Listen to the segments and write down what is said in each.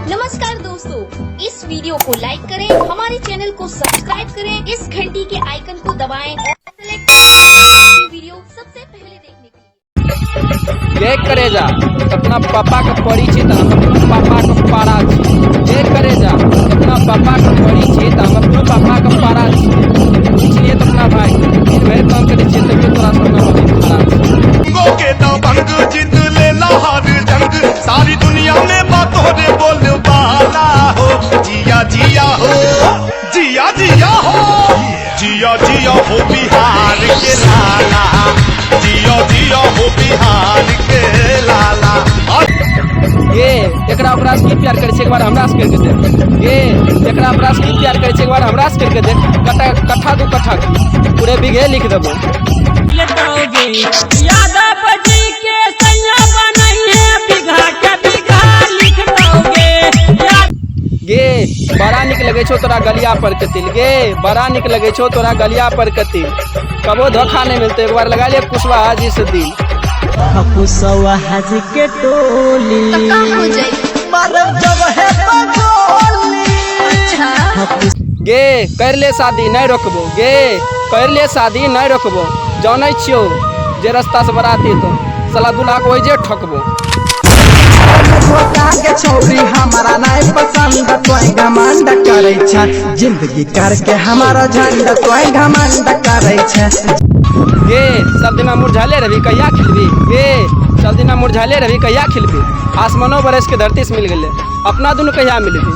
नमस्कार दोस्तों, इस वीडियो को लाइक करें, हमारे चैनल को सब्सक्राइब करें, इस घंटी के आइकन को दबाएं और सेलेक्ट वीडियो सबसे पहले देखने के लिए। ये करेजा अपना पापा का परिचित हम अपना पापा का पारा छी। ये करेजा अपना पापा का परिचित हम अपना पापा का पारा छी। इसलिए तो अपना भाई फिर वह काम करे छी तभी तोरा सुनना होगी खराब के दबंग जीत ले हर जंग, सारी दुनिया में बातों रे बोल वाला हो। जिया जिया हो, जिया जिया हो, जिया जिया हो बिहार के लाला, जिया जिया हो बिहार के लाला। ये एकरा ओकरा से प्यार करे छै, एक बार हमरा से करके दे। ये एकरा ओकरा से प्यार करे छै, एक बार हमरा से करके दे। कट्ठा दू कट्ठा पूरे बीघे लिख देबो। यादव जी के सैया बनाइए, बीघा के बीघा लिख दोगे। गे बड़ा निक लगे छो तोरा गलिया पर कतिल, गे बड़ा निक लगे छो तोरा गलिया पर कतिल। कबो धोखा नहीं मिलते, एक बार लगा ले कुशवाहा जी से दिल। कुशवाहा जी के टोली मरब जब है बटोली। गे कर ले शादी नहीं रोकबो, गे कर ले शादी नहीं रोकबो। जानै छियो जे रास्ता से बराती तो साला दूल्हा को जे ठकबो। छौरी हमारा नहीं पसंद, तोय घमंड करे छ जिंदगी करके हमारा झंड, तोय घमंड करे छ। गे सब दिना मुरझाले रही कहिया खिलबी, गे सब दिना मुरझाले रही कहिया खिलबी। आसमानो बरस के धरती से मिल गेले, अपना दुनू कहिया मिलबी।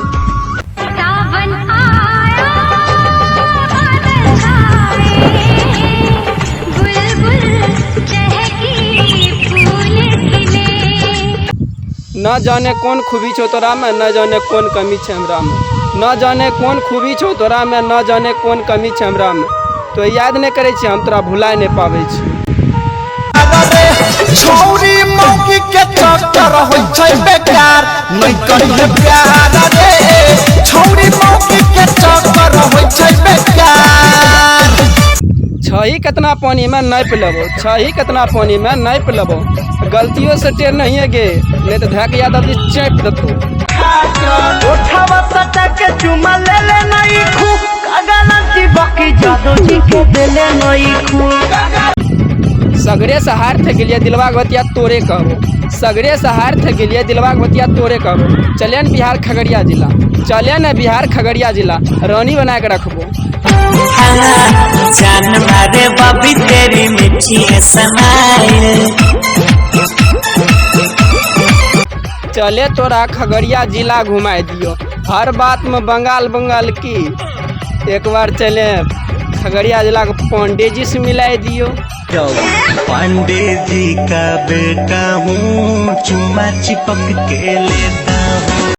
न जाने कौन खूबी छो तोरा में, न जाने कौन कमी छै हमरा में। न जाने कौन खूबी छो तोरा में, न जाने कौन कमी छै हमरा में। तो याद नहीं करे छी, हम तोरा भुलाए नहीं पावे छी। छौरी मौकी के चक्कर होय छै बेकार, नहीं करिए प्यार रे। छौरी मौकी के चक्कर होय छै बेकार। छही कितना पानी में नहीं पिलबो, छही कितना पानी में नहीं पिलबो। गलतियों से टेर नहीं है गे, नहीं तो धैक यादव जी चैप देतो। उठावा सटा के चुमा ले ले नहीं खू, गलती बाकी जादू जी के दिले नहीं खू। सगरे सहार थे गेलिए दिलवा बतिया तोरे कहबो, सगरे सहार थे गेलिए दिलवा बतिया तोरे कहबो। चले न बिहार खगड़िया जिला, चले न बिहार खगड़िया जिला, रानी बना के रखबो। जान मारे बाबी तेरी मीठी स्माइल। चले तोरा खगड़िया जिला घुमाए दियो, हर बात में बंगाल बंगाल की। एक बार चले खगड़िया जिला को पांडे जी से मिलाए दियो। पांडे जी का बेटा हूँ, चुम्मा चिपक के लेता हूँ।